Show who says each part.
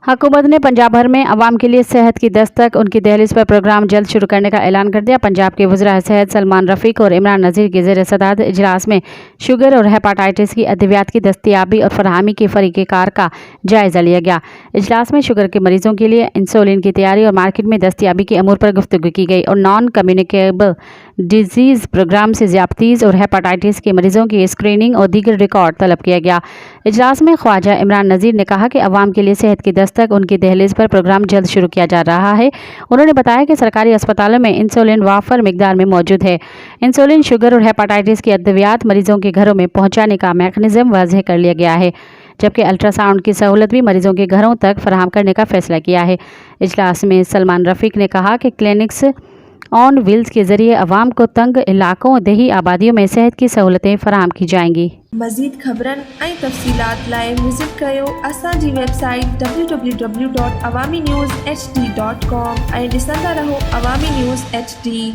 Speaker 1: हुकूमत ने पंजाब भर में अवाम के लिए सेहत की दस्तक उनकी दहलीज पर प्रोग्राम जल्द शुरू करने का ऐलान कर दिया। पंजाब के वज़ीर सेहत सलमान रफ़ीक और इमरान नज़ीर के ज़ेर सदारत इजलास में शुगर और हेपाटाइटिस की अद्वियात की दस्तियाबी और फरहमी की फ़रीक़ेकार का जायज़ा लिया गया। इजलास में शुगर के मरीज़ों के लिए इंसुलिन की तैयारी और मार्केट में दस्तियाबी के अमूर पर गुफ्तगू की गई और नॉन कम्युनिकेबल डिजीज़ प्रोग्राम से ज़्यादतीज़ और हेपाटाइटिस के मरीज़ों की स्क्रीनिंग और दीगर रिकॉर्ड तलब किया गया। इजलास में ख्वाजा इमरान नज़ीर ने कहा कि अवाम के लिए सेहत की दस्तक उनकी दहलीज पर प्रोग्राम जल्द शुरू किया जा रहा है। उन्होंने बताया कि सरकारी अस्पतालों में इंसुलिन वाफर मिकदार में मौजूद है। इंसुलिन, शुगर और हेपाटाइटिस की अद्वियात मरीजों के घरों में पहुंचाने का मैकेनिज्म वाज़ेह कर लिया गया है, जबकि अल्ट्रासाउंड की सहूलत भी मरीजों के घरों तक फराहम करने का फैसला किया है। इजलास में सलमान रफ़ीक ने कहा कि क्लिनिक्स ऑन व्हील्स के जरिए अवाम को तंग इलाकों और देही आबादियों में सेहत की सहूलतें फराहम की जाएंगी।
Speaker 2: मज़ीद ख़बरनि ऐं तफ़सीलात लाइ विज़िट कयो असांजी वेबसाइट www.awamiNewsHD.com ऐं ॾिसंदा रहो अवामी न्यूज़ HD।